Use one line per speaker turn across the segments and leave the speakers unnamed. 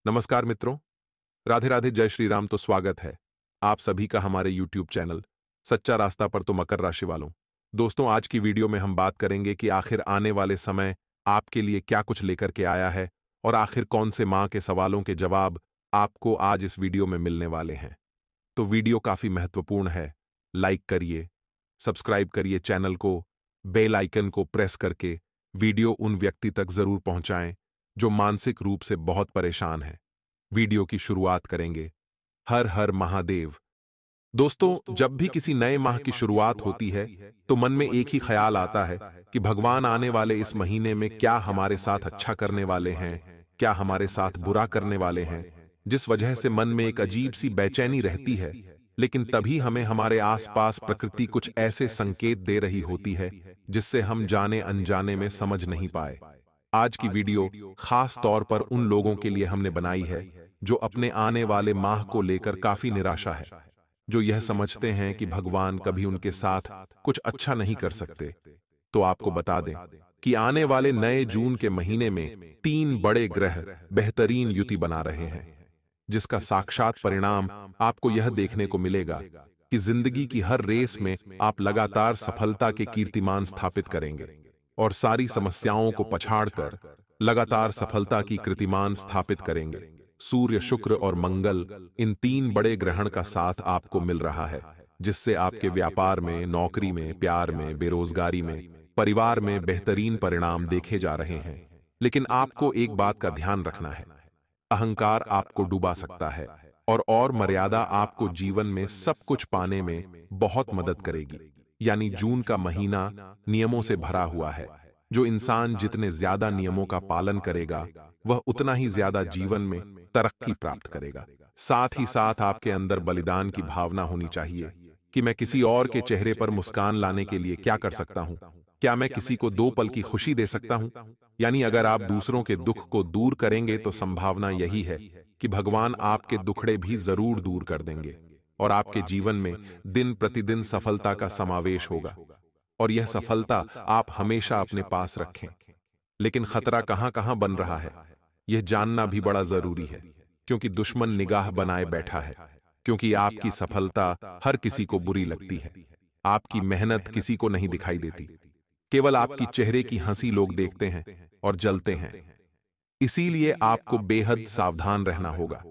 नमस्कार मित्रों, राधे राधे, जय श्री राम। तो स्वागत है आप सभी का हमारे YouTube चैनल सच्चा रास्ता पर। तो मकर राशि वालों, दोस्तों, आज की वीडियो में हम बात करेंगे कि आखिर आने वाले समय आपके लिए क्या कुछ लेकर के आया है और आखिर कौन से माँ के सवालों के जवाब आपको आज इस वीडियो में मिलने वाले हैं। तो वीडियो काफी महत्वपूर्ण है। लाइक करिए, सब्सक्राइब करिए चैनल को, बेल आइकन को प्रेस करके वीडियो उन व्यक्ति तक जरूर पहुंचाएं जो मानसिक रूप से बहुत परेशान है। वीडियो की शुरुआत करेंगे। हर हर महादेव। दोस्तों, जब भी किसी नए माह की शुरुआत होती है तो मन में एक ही ख्याल आता है कि भगवान आने वाले इस महीने में क्या हमारे साथ अच्छा करने वाले हैं, क्या हमारे साथ बुरा करने वाले हैं, जिस वजह से मन में एक अजीब सी बेचैनी रहती है। लेकिन तभी हमें हमारे आसपास प्रकृति कुछ ऐसे संकेत दे रही होती है जिससे हम जाने अनजाने में समझ नहीं पाए। आज की वीडियो खास तौर पर उन लोगों के लिए हमने बनाई है जो अपने आने वाले माह को लेकर काफी निराशा है, जो यह समझते हैं कि भगवान कभी उनके साथ कुछ अच्छा नहीं कर सकते। तो आपको बता दें कि आने वाले नए जून के महीने में 3 बड़े ग्रह बेहतरीन युति बना रहे हैं, जिसका साक्षात परिणाम आपको यह देखने को मिलेगा कि जिंदगी की हर रेस में आप लगातार सफलता के कीर्तिमान स्थापित करेंगे और सारी समस्याओं को पछाड़कर लगातार सफलता की कीर्तिमान स्थापित करेंगे। सूर्य, शुक्र और मंगल, इन 3 बड़े ग्रहण का साथ आपको मिल रहा है, जिससे आपके व्यापार में, नौकरी में, प्यार में, बेरोजगारी में, परिवार में बेहतरीन परिणाम देखे जा रहे हैं। लेकिन आपको एक बात का ध्यान रखना है, अहंकार आपको डुबा सकता है और मर्यादा आपको जीवन में सब कुछ पाने में बहुत मदद करेगी। यानी जून का महीना नियमों से भरा हुआ है। जो इंसान जितने ज्यादा नियमों का पालन करेगा वह उतना ही ज्यादा जीवन में तरक्की प्राप्त करेगा। साथ ही साथ आपके अंदर बलिदान की भावना होनी चाहिए कि मैं किसी और के चेहरे पर मुस्कान लाने के लिए क्या कर सकता हूं, क्या मैं किसी को 2 पल की खुशी दे सकता हूं। यानी अगर आप दूसरों के दुख को दूर करेंगे तो संभावना यही है कि भगवान आपके दुखड़े भी जरूर दूर कर देंगे और आपके जीवन में दिन प्रतिदिन सफलता का समावेश होगा। और यह सफलता आप हमेशा अपने पास रखें। लेकिन खतरा कहां कहां बन रहा है, यह जानना भी बड़ा जरूरी है, क्योंकि दुश्मन निगाह बनाए बैठा है। क्योंकि आपकी सफलता हर किसी को बुरी लगती है, आपकी मेहनत किसी को नहीं दिखाई देती, केवल आपकी चेहरे की हंसी लोग देखते हैं और जलते हैं। इसीलिए आपको बेहद सावधान रहना होगा।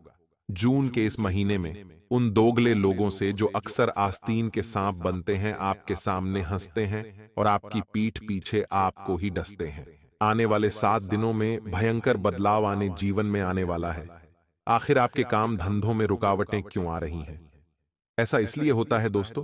जून के इस महीने में उन दोगले लोगों से जो अक्सर आस्तीन के सांप बनते हैं, आपके सामने हंसते हैं और आपकी पीठ पीछे आपको ही डसते हैं। आने वाले 7 दिनों में भयंकर बदलाव आने जीवन में आने वाला है। आखिर आपके काम धंधों में रुकावटें क्यों आ रही हैं? ऐसा इसलिए होता है दोस्तों,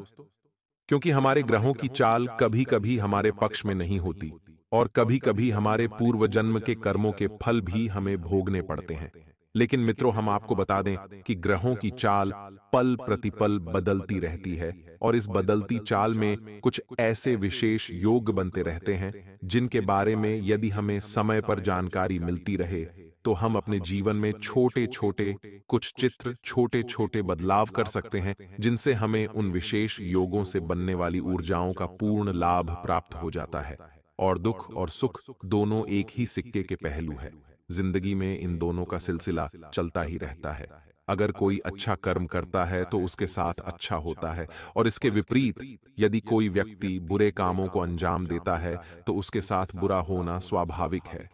क्योंकि हमारे ग्रहों की चाल कभी कभी हमारे पक्ष में नहीं होती और कभी कभी हमारे पूर्व जन्म के कर्मों के फल भी हमें भोगने पड़ते हैं। लेकिन मित्रों, हम आपको बता दें कि ग्रहों की चाल पल प्रतिपल बदलती रहती है और इस बदलती चाल में कुछ ऐसे विशेष योग बनते रहते हैं जिनके बारे में यदि हमें समय पर जानकारी मिलती रहे तो हम अपने जीवन में छोटे छोटे कुछ चित्र, छोटे छोटे बदलाव कर सकते हैं, जिनसे हमें उन विशेष योगों से बनने वाली ऊर्जाओं का पूर्ण लाभ प्राप्त हो जाता है। और दुख और सुख दोनों एक ही सिक्के के पहलू है। जिंदगी में इन दोनों का सिलसिला चलता ही रहता है। अगर कोई अच्छा कर्म करता है तो उसके साथ अच्छा होता है, और इसके विपरीत यदि कोई व्यक्ति बुरे कामों को अंजाम देता है तो उसके साथ बुरा होना स्वाभाविक है।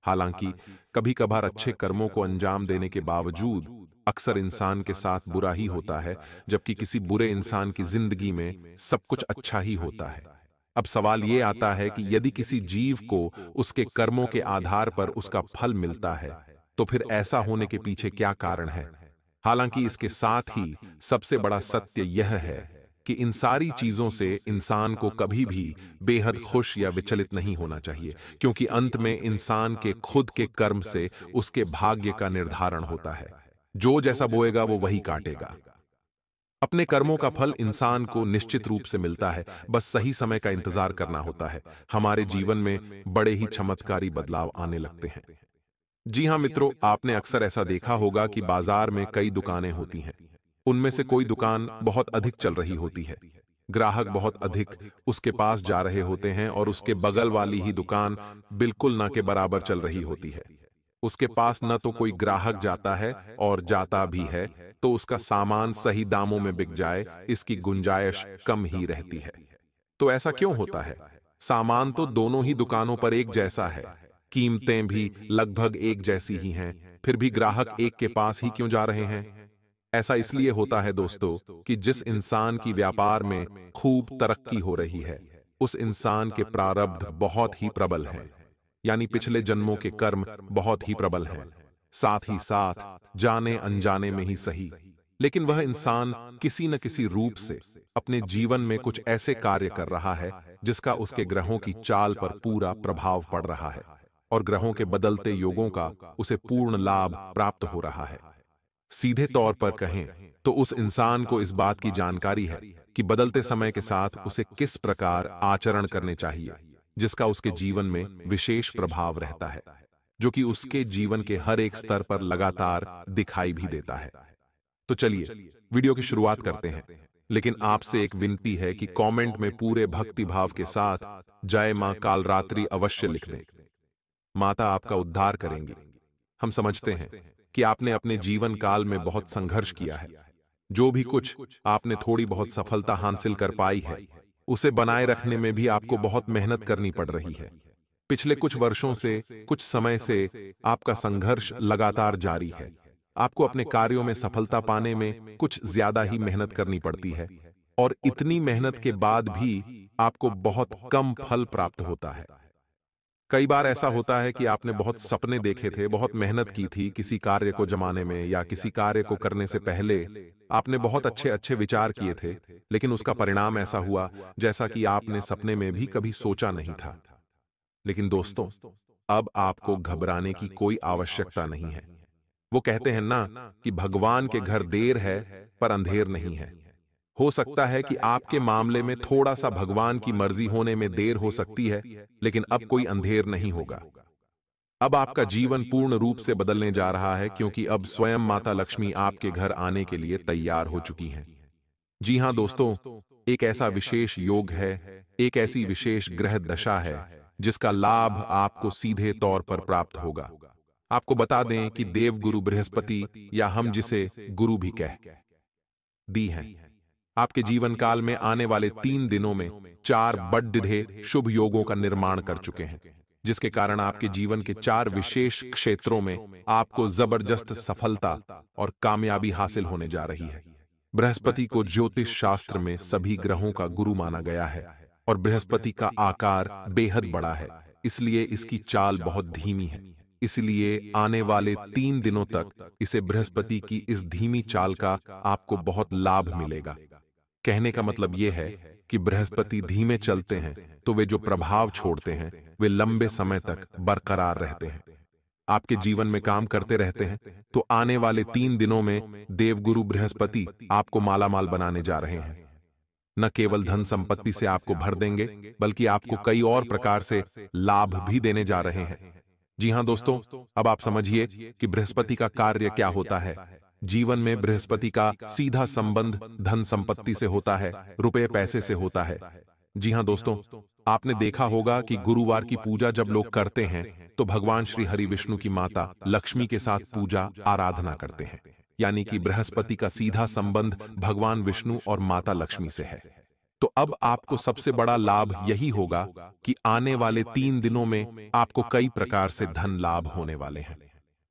हालांकि कभी कभार अच्छे कर्मों को अंजाम देने के बावजूद अक्सर इंसान के साथ बुरा ही होता है, जबकि किसी बुरे इंसान की जिंदगी में सब कुछ अच्छा ही होता है। अब सवाल यह आता है कि यदि किसी जीव को उसके कर्मों के आधार पर उसका फल मिलता है तो फिर ऐसा होने के पीछे क्या कारण है? हालांकि इसके साथ ही सबसे बड़ा सत्य यह है कि इन सारी चीजों से इंसान को कभी भी बेहद खुश या विचलित नहीं होना चाहिए, क्योंकि अंत में इंसान के खुद के कर्म से उसके भाग्य का निर्धारण होता है। जो जैसा बोएगा वो वही काटेगा। अपने कर्मों का फल इंसान को निश्चित रूप से मिलता है, बस सही समय का इंतजार करना होता है। हमारे जीवन में बड़े ही चमत्कारी बदलाव आने लगते हैं। जी हां मित्रों, आपने अक्सर ऐसा देखा होगा कि बाजार में कई दुकानें होती हैं। उनमें से कोई दुकान बहुत अधिक चल रही होती है, ग्राहक बहुत अधिक उसके पास जा रहे होते हैं और उसके बगल वाली ही दुकान बिल्कुल ना के बराबर चल रही होती है। उसके पास न तो कोई ग्राहक जाता है और जाता भी है तो उसका सामान सही दामों में बिक जाए, इसकी गुंजाइश कम ही रहती है। तो ऐसा क्यों होता है? सामान तो दोनों ही दुकानों पर एक जैसा है, कीमतें भी लगभग एक जैसी ही हैं, फिर भी ग्राहक एक के पास ही क्यों जा रहे हैं? ऐसा इसलिए होता है दोस्तों कि जिस इंसान की व्यापार में खूब तरक्की हो रही है, उस इंसान के प्रारब्ध बहुत ही प्रबल हैं, यानी पिछले जन्मों के कर्म बहुत ही प्रबल हैं। साथ ही साथ जाने अनजाने में ही सही, लेकिन वह इंसान किसी न किसी रूप से अपने जीवन में कुछ ऐसे कार्य कर रहा है जिसका उसके ग्रहों की चाल पर पूरा प्रभाव पड़ रहा है, और ग्रहों के बदलते योगों का उसे पूर्ण लाभ प्राप्त हो रहा है। सीधे तौर पर कहें तो उस इंसान को इस बात की जानकारी है कि बदलते समय के साथ उसे किस प्रकार आचरण करने चाहिए, जिसका उसके जीवन में विशेष प्रभाव रहता है, जो कि उसके जीवन के हर एक स्तर पर लगातार दिखाई भी देता है। तो चलिए वीडियो की शुरुआत करते हैं, लेकिन आपसे एक विनती है कि कमेंट में पूरे भक्ति भाव के साथ जय मां कालरात्रि अवश्य लिख दें। माता आपका उद्धार करेंगी। हम समझते हैं कि आपने अपने जीवन काल में बहुत संघर्ष किया है। जो भी कुछ आपने थोड़ी बहुत सफलता हासिल कर पाई है, उसे बनाए रखने में भी आपको बहुत मेहनत करनी पड़ रही है। पिछले कुछ वर्षों से, कुछ समय से आपका संघर्ष लगातार जारी है। आपको अपने कार्यों में सफलता पाने में कुछ ज्यादा ही मेहनत करनी पड़ती है, और इतनी मेहनत के बाद भी आपको बहुत कम फल प्राप्त होता है। कई बार ऐसा होता है कि आपने बहुत सपने देखे थे, बहुत मेहनत की थी किसी कार्य को जमाने में, या किसी कार्य को करने से पहले आपने बहुत अच्छे अच्छे विचार किए थे, लेकिन उसका परिणाम ऐसा हुआ जैसा कि आपने सपने में भी कभी सोचा नहीं था। लेकिन दोस्तों, अब आपको घबराने की कोई आवश्यकता नहीं है। वो कहते हैं ना कि भगवान के घर देर है पर अंधेर नहीं है। हो सकता है कि आपके मामले में थोड़ा सा भगवान की मर्जी होने में देर हो सकती है, लेकिन अब कोई अंधेर नहीं होगा। अब आपका जीवन पूर्ण रूप से बदलने जा रहा है, क्योंकि अब स्वयं माता लक्ष्मी आपके घर आने के लिए तैयार हो चुकी हैं। जी हां दोस्तों, एक ऐसा विशेष योग है, एक ऐसी विशेष ग्रह दशा है जिसका लाभ आपको सीधे तौर पर प्राप्त होगा। आपको बता दें कि देवगुरु बृहस्पति, या हम जिसे गुरु भी कह दी हैं, आपके जीवन काल में आने वाले 3 दिनों में 4 बड़े शुभ योगों का निर्माण कर चुके हैं, जिसके कारण आपके जीवन के 4 विशेष क्षेत्रों में आपको जबरदस्त सफलता और कामयाबी हासिल होने जा रही है। बृहस्पति को ज्योतिष शास्त्र में सभी ग्रहों का गुरु माना गया है, और बृहस्पति का आकार बेहद बड़ा है, इसलिए इसकी चाल बहुत धीमी है। इसलिए आने वाले 3 दिनों तक इसे बृहस्पति की इस धीमी चाल का आपको बहुत लाभ मिलेगा। कहने का मतलब यह है कि बृहस्पति धीमे चलते हैं तो वे जो प्रभाव छोड़ते हैं वे लंबे समय तक बरकरार रहते हैं, आपके जीवन में काम करते रहते हैं। तो आने वाले 3 दिनों में देवगुरु बृहस्पति आपको मालामाल बनाने जा रहे हैं। न केवल धन संपत्ति से आपको भर देंगे, बल्कि आपको कई और प्रकार से लाभ भी देने जा रहे हैं। जी हां दोस्तों, अब आप समझिए कि बृहस्पति का कार्य क्या होता है। जीवन में बृहस्पति का सीधा संबंध धन संपत्ति से होता है, रुपए पैसे से होता है। जी हां दोस्तों, आपने देखा होगा कि गुरुवार की पूजा जब लोग करते हैं तो भगवान श्री हरि विष्णु की माता लक्ष्मी के साथ पूजा आराधना करते हैं, यानी कि बृहस्पति का सीधा संबंध भगवान विष्णु और माता लक्ष्मी से है। तो अब आपको सबसे बड़ा लाभ यही होगा कि आने वाले 3 दिनों में आपको कई प्रकार से धन लाभ होने वाले हैं।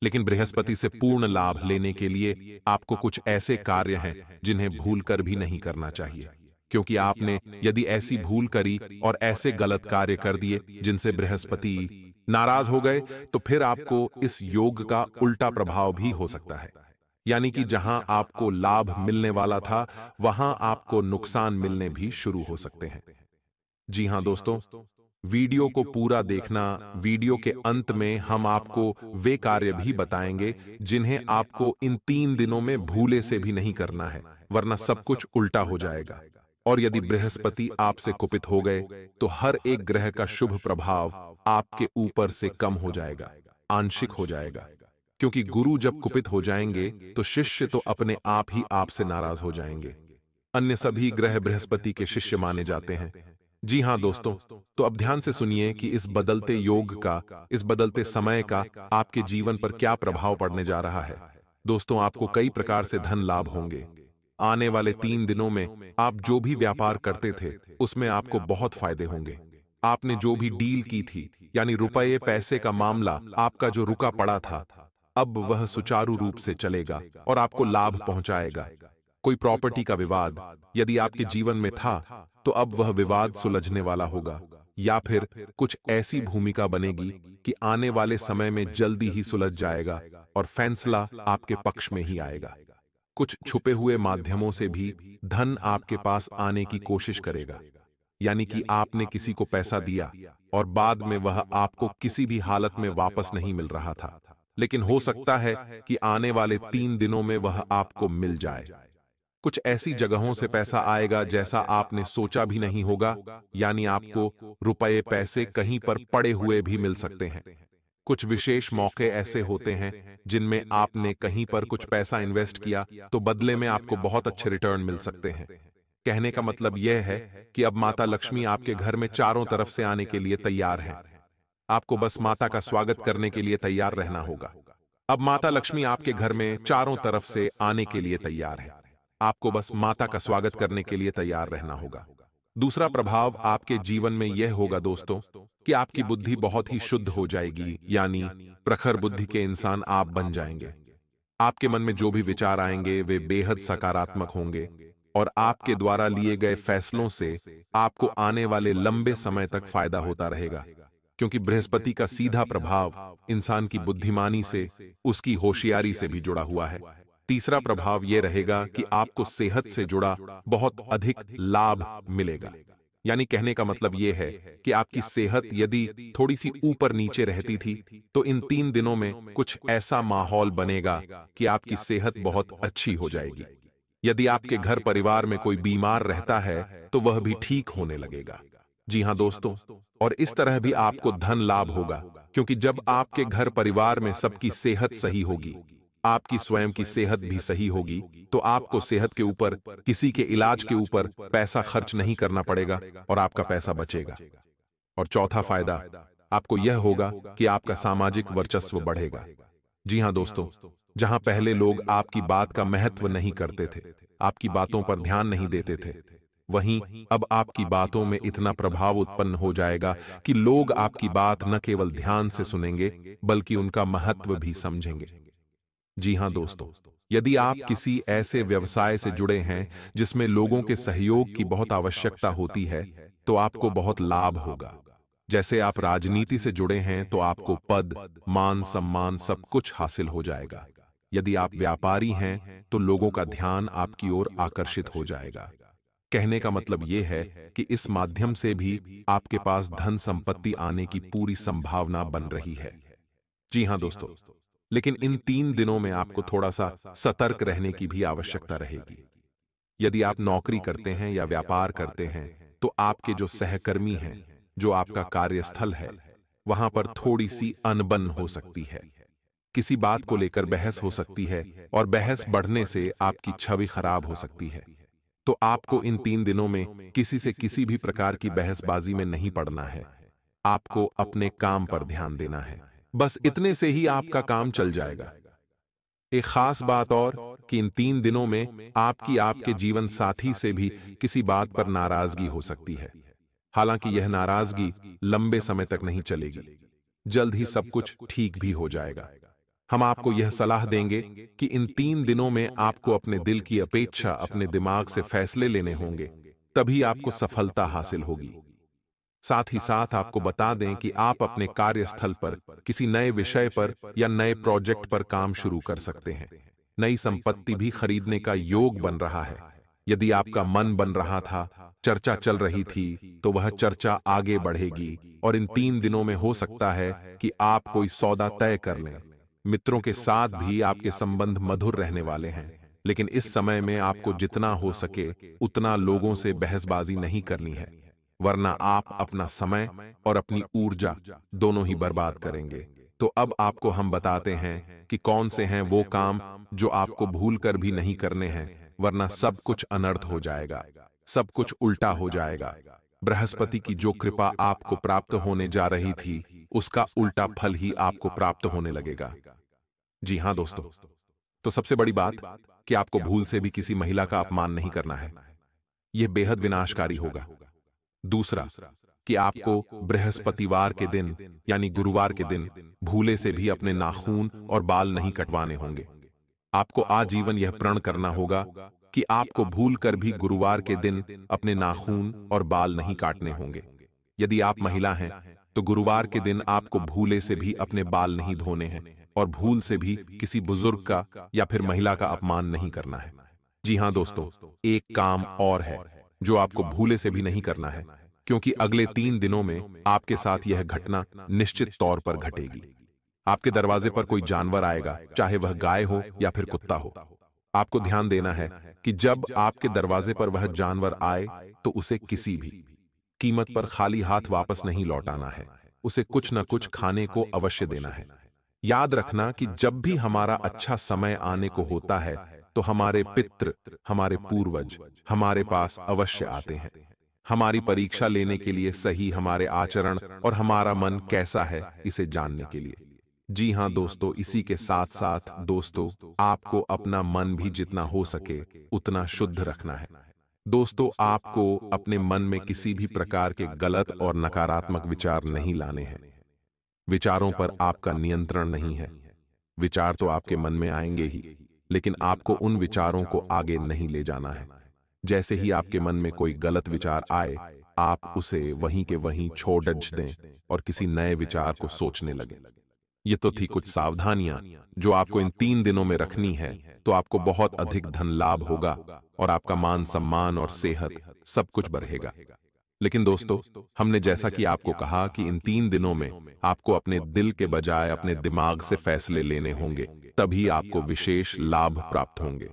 लेकिन बृहस्पति से पूर्ण लाभ लेने के लिए आपको कुछ ऐसे कार्य हैं जिन्हें भूलकर भी नहीं करना चाहिए, क्योंकि आपने यदि ऐसी भूल करी और ऐसे गलत कार्य कर दिए जिनसे बृहस्पति नाराज हो गए, तो फिर आपको इस योग का उल्टा प्रभाव भी हो सकता है। यानी कि जहां आपको लाभ मिलने वाला था, वहां आपको नुकसान मिलने भी शुरू हो सकते हैं। जी हां दोस्तों, वीडियो को पूरा देखना। वीडियो के अंत में हम आपको वे कार्य भी बताएंगे जिन्हें आपको इन 3 दिनों में भूले से भी नहीं करना है, वरना सब कुछ उल्टा हो जाएगा। और यदि बृहस्पति आपसे कुपित हो गए तो हर एक ग्रह का शुभ प्रभाव आपके ऊपर से कम हो जाएगा, आंशिक हो जाएगा। क्योंकि गुरु जब कुपित हो जाएंगे तो शिष्य तो अपने आप ही आपसे नाराज हो जाएंगे। अन्य सभी ग्रह बृहस्पति के शिष्य माने जाते हैं। जी हाँ दोस्तों, तो अब ध्यान से सुनिए कि इस बदलते योग का, इस बदलते समय का आपके जीवन पर क्या प्रभाव पड़ने जा रहा है। दोस्तों, आपको कई प्रकार से धन लाभ होंगे। आने वाले 3 दिनों में आप जो भी व्यापार करते थे, उसमें आपको बहुत फायदे होंगे। आपने जो भी डील की थी, यानी रुपये पैसे का मामला आपका जो रुका पड़ा था, अब वह सुचारू रूप से चलेगा और आपको लाभ पहुंचाएगा। कोई प्रॉपर्टी का विवाद यदि आपके जीवन में था, तो अब वह विवाद सुलझने वाला होगा, या फिर कुछ ऐसी भूमिका बनेगी कि आने वाले समय में जल्दी ही सुलझ जाएगा और फैसला आपके पक्ष में ही आएगा। कुछ छुपे हुए माध्यमों से भी धन आपके पास आने की कोशिश करेगा, यानी कि आपने किसी को पैसा दिया और बाद में वह आपको किसी भी हालत में वापस नहीं मिल रहा था, लेकिन हो सकता है कि आने वाले 3 दिनों में वह आपको मिल जाए। कुछ ऐसी जगहों से पैसा आएगा जैसा आपने सोचा भी नहीं होगा, यानी आपको रुपए पैसे कहीं पर पड़े हुए भी मिल सकते हैं। कुछ विशेष मौके ऐसे होते हैं जिनमें आपने कहीं पर कुछ पैसा इन्वेस्ट किया, तो बदले में आपको बहुत अच्छे रिटर्न मिल सकते हैं। कहने का मतलब यह है कि अब माता लक्ष्मी आपके घर में चारों तरफ से आने के लिए तैयार हैं। आपको बस माता का स्वागत करने के लिए तैयार रहना होगा। अब माता लक्ष्मी आपके घर में चारों तरफ से आने के लिए तैयार है। आपको बस माता का स्वागत करने के लिए तैयार रहना होगा। दूसरा प्रभाव आपके जीवन में यह होगा दोस्तों, कि आपकी बुद्धि बहुत ही शुद्ध हो जाएगी, यानी प्रखर बुद्धि के इंसान आप बन जाएंगे। आपके मन में जो भी विचार आएंगे वे बेहद सकारात्मक होंगे और आपके द्वारा लिए गए फैसलों से आपको आने वाले लंबे समय तक फायदा होता रहेगा, क्योंकि बृहस्पति का सीधा प्रभाव इंसान की बुद्धिमानी से, उसकी होशियारी से भी जुड़ा हुआ है। तीसरा प्रभाव यह रहेगा कि आपको सेहत से जुड़ा बहुत अधिक लाभ मिलेगा। यानी कहने का मतलब यह है कि आपकी सेहत यदि थोड़ी सी ऊपर नीचे रहती थी, तो इन 3 दिनों में कुछ ऐसा माहौल बनेगा कि आपकी सेहत बहुत अच्छी हो जाएगी। यदि आपके घर परिवार में कोई बीमार रहता है, तो वह भी ठीक होने लगेगा। जी हाँ दोस्तों, और इस तरह भी आपको धन लाभ होगा, क्योंकि जब आपके घर परिवार में सबकी सेहत सही होगी, आपकी स्वयं की सेहत भी सही होगी, तो आपको सेहत के ऊपर, किसी के इलाज के ऊपर पैसा खर्च नहीं करना पड़ेगा और आपका पैसा बचेगा। और चौथा फायदा आपको यह होगा कि आपका सामाजिक वर्चस्व बढ़ेगा। जी हाँ दोस्तों, जहां पहले लोग आपकी बात का महत्व नहीं करते थे, आपकी बातों पर ध्यान नहीं देते थे, वहीं अब आपकी बातों में इतना प्रभाव उत्पन्न हो जाएगा कि लोग आपकी बात न केवल ध्यान से सुनेंगे, बल्कि उनका महत्व भी समझेंगे। जी हाँ दोस्तों, यदि आप किसी ऐसे व्यवसाय से जुड़े हैं जिसमें लोगों के सहयोग की बहुत आवश्यकता होती है, तो आपको बहुत लाभ होगा। जैसे आप राजनीति से जुड़े हैं, तो आपको पद, मान, सम्मान सब कुछ हासिल हो जाएगा। यदि आप व्यापारी हैं, तो लोगों का ध्यान आपकी ओर आकर्षित हो जाएगा। कहने का मतलब यह है कि इस माध्यम से भी आपके पास धन संपत्ति आने की पूरी संभावना बन रही है। जी हाँ दोस्तों, लेकिन इन 3 दिनों में आपको थोड़ा सा सतर्क रहने की भी आवश्यकता रहेगी। यदि आप नौकरी करते हैं या व्यापार करते हैं, तो आपके जो सहकर्मी हैं, जो आपका कार्यस्थल है, वहां पर थोड़ी सी अनबन हो सकती है। किसी बात को लेकर बहस हो सकती है और बहस बढ़ने से आपकी छवि खराब हो सकती है। तो आपको इन 3 दिनों में किसी से किसी भी प्रकार की बहसबाजी में नहीं पड़ना है। आपको अपने काम पर ध्यान देना है। बस इतने से ही आपका काम चल जाएगा। एक खास बात और, कि इन 3 दिनों में आपकी आपके जीवन साथी से भी किसी बात पर नाराजगी हो सकती है। हालांकि यह नाराजगी लंबे समय तक नहीं चलेगी। जल्द ही सब कुछ ठीक भी हो जाएगा। हम आपको यह सलाह देंगे कि इन 3 दिनों में आपको अपने दिल की अपेक्षा अपने दिमाग से फैसले लेने होंगे, तभी आपको सफलता हासिल होगी। साथ ही साथ आपको बता दें कि आप अपने कार्यस्थल पर किसी नए विषय पर या नए प्रोजेक्ट पर काम शुरू कर सकते हैं। नई संपत्ति भी खरीदने का योग बन रहा है। यदि आपका मन बन रहा था, चर्चा चल रही थी, तो वह चर्चा आगे बढ़ेगी और इन 3 दिनों में हो सकता है कि आप कोई सौदा तय कर लें। मित्रों के साथ भी आपके संबंध मधुर रहने वाले हैं, लेकिन इस समय में आपको जितना हो सके उतना लोगों से बहसबाजी नहीं करनी है, वरना आप अपना समय और अपनी ऊर्जा दोनों ही बर्बाद करेंगे। तो अब आपको हम बताते हैं कि कौन से हैं वो काम जो आपको भूल कर भी नहीं करने हैं, वरना सब कुछ अनर्थ हो जाएगा, सब कुछ उल्टा हो जाएगा। बृहस्पति की जो कृपा आपको प्राप्त होने जा रही थी, उसका उल्टा फल ही आपको प्राप्त होने लगेगा। जी हां दोस्तों, तो सबसे बड़ी बात कि आपको भूल से भी किसी महिला का अपमान नहीं करना है। यह बेहद विनाशकारी होगा। दूसरा, कि आपको बृहस्पतिवार के दिन यानी गुरुवार के दिन भूले से भी अपने नाखून और बाल नहीं कटवाने होंगे। आपको आजीवन यह प्रण करना होगा कि आपको भूल कर भी गुरुवार के दिन अपने नाखून और बाल नहीं काटने होंगे। यदि आप महिला हैं, तो गुरुवार के दिन आपको भूले से भी अपने बाल नहीं धोने हैं और भूल से भी किसी बुजुर्ग का या फिर महिला का अपमान नहीं करना है। जी हां दोस्तों, एक काम और है जो आपको भूले से भी नहीं करना है, क्योंकि अगले 3 दिनों में आपके साथ यह घटना निश्चित तौर पर घटेगी। आपके दरवाजे पर कोई जानवर आएगा, चाहे वह गाय हो या फिर कुत्ता हो। आपको ध्यान देना है कि जब आपके दरवाजे पर वह जानवर आए, तो उसे किसी भी कीमत पर खाली हाथ वापस नहीं लौटाना है। उसे कुछ न कुछ खाने को अवश्य देना है। याद रखना कि जब भी हमारा अच्छा समय आने को होता है, तो हमारे पितृ, हमारे पूर्वज हमारे पास अवश्य आते हैं, हमारी परीक्षा लेने के लिए सही हमारे आचरण और हमारा मन कैसा है इसे जानने के लिए। जी हां दोस्तों, इसी के साथ साथ दोस्तों, आपको अपना मन भी जितना हो सके उतना शुद्ध रखना है। दोस्तों, आपको अपने मन में किसी भी प्रकार के गलत और नकारात्मक विचार नहीं लाने हैं। विचारों पर आपका नियंत्रण नहीं है। विचार तो आपके मन में आएंगे ही, लेकिन आपको उन विचारों को आगे नहीं ले जाना है। जैसे ही आपके मन में कोई गलत विचार आए, आप उसे वहीं के वहीं छोड़ दें और किसी नए विचार को सोचने लगे। ये तो थी कुछ सावधानियां जो आपको इन 3 दिनों में रखनी है, तो आपको बहुत अधिक धन लाभ होगा और आपका मान सम्मान और सेहत सब कुछ बढ़ेगा। लेकिन दोस्तों, हमने जैसा कि आपको कहा कि इन 3 दिनों में आपको अपने दिल के बजाय अपने दिमाग से फैसले लेने होंगे, तभी आपको विशेष लाभ प्राप्त होंगे।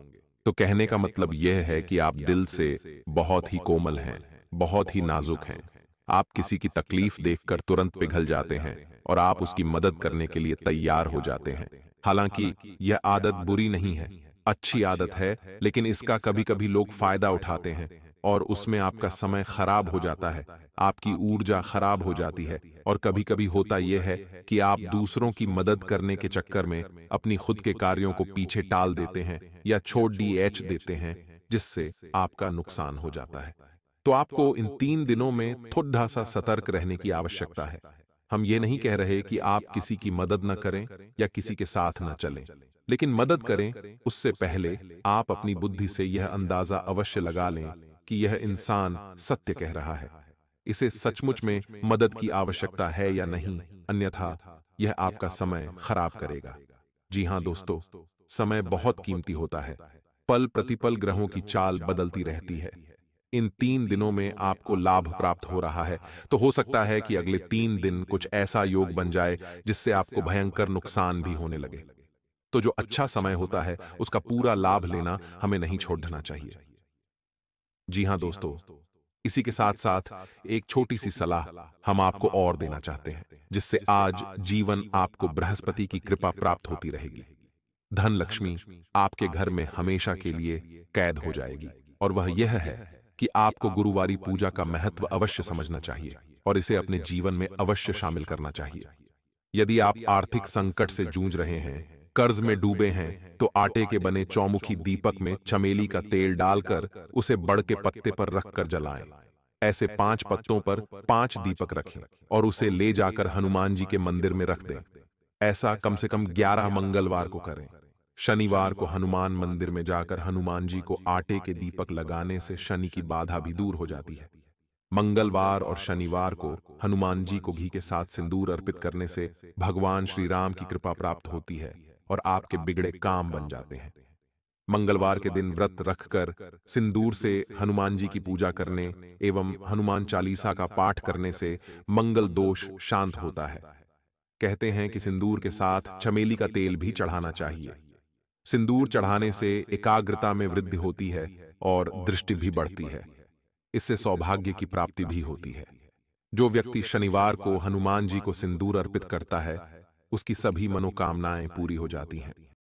तो कहने का मतलब यह है कि आप दिल से बहुत ही कोमल हैं, बहुत ही नाजुक हैं। आप किसी की तकलीफ देखकर तुरंत पिघल जाते हैं और आप उसकी मदद करने के लिए तैयार हो जाते हैं। हालांकि यह आदत बुरी नहीं है, अच्छी आदत है, लेकिन इसका कभी-कभी लोग फायदा उठाते हैं और उसमें आपका समय खराब हो जाता है, आपकी ऊर्जा खराब हो जाती है और कभी-कभी होता यह है कि आप दूसरों की मदद करने के चक्कर में अपनी खुद के कार्यों को पीछे टाल देते हैं या छोड़ देते हैं, जिससे आपका नुकसान हो जाता है। तो आपको इन 3 दिनों में थोड़ा सा सतर्क रहने की आवश्यकता है। हम ये नहीं कह रहे कि आप किसी की मदद न करें या किसी के साथ न चलें, लेकिन मदद करें उससे पहले आप अपनी बुद्धि से यह अंदाजा अवश्य लगा लें कि यह इंसान सत्य कह रहा है, इसे सचमुच में मदद की आवश्यकता है या नहीं, अन्यथा यह आपका समय खराब करेगा। जी हां दोस्तों, समय बहुत कीमती होता है। पल प्रतिपल ग्रहों की चाल बदलती रहती है। इन 3 दिनों में आपको लाभ प्राप्त हो रहा है, तो हो सकता है कि अगले 3 दिन कुछ ऐसा योग बन जाए जिससे आपको भयंकर नुकसान भी होने लगे। तो जो अच्छा समय होता है, उसका पूरा लाभ लेना हमें नहीं छोड़ना चाहिए। जी हां दोस्तों, इसी के साथ साथ एक छोटी सी सलाह हम आपको और देना चाहते हैं, जिससे आज जीवन आपको बृहस्पति की कृपा प्राप्त होती रहेगी। धन लक्ष्मी आपके घर में हमेशा के लिए कैद हो जाएगी, और वह यह है कि आपको गुरुवारी पूजा का महत्व अवश्य समझना चाहिए और इसे अपने जीवन में अवश्य शामिल करना चाहिए। यदि आप आर्थिक संकट से जूझ रहे हैं, कर्ज में डूबे हैं, तो आटे के बने चौमुखी दीपक में चमेली का तेल डालकर उसे बड़ के पत्ते पर रखकर जलाएं। ऐसे 5 पत्तों पर 5 दीपक रखें और उसे ले जाकर हनुमान जी के मंदिर में रख दें। ऐसा कम से कम 11 मंगलवार को करें। शनिवार को हनुमान मंदिर में जाकर हनुमान जी को आटे के दीपक लगाने से शनि की बाधा भी दूर हो जाती है। मंगलवार और शनिवार को हनुमान जी को घी के साथ सिंदूर अर्पित करने से भगवान श्री राम की कृपा प्राप्त होती है और आपके बिगड़े काम बन जाते हैं। मंगलवार के दिन व्रत रखकर सिंदूर से हनुमान जी की पूजा करने एवं हनुमान चालीसा का पाठ करने से मंगल दोष शांत होता है। कहते हैं कि सिंदूर के साथ चमेली का तेल भी चढ़ाना चाहिए। सिंदूर चढ़ाने से एकाग्रता में वृद्धि होती है और दृष्टि भी बढ़ती है। इससे सौभाग्य की प्राप्ति भी होती है। जो व्यक्ति शनिवार को हनुमान जी को सिंदूर अर्पित करता है, उसकी सभी मनोकामनाएं पूरी हो जाती हैं।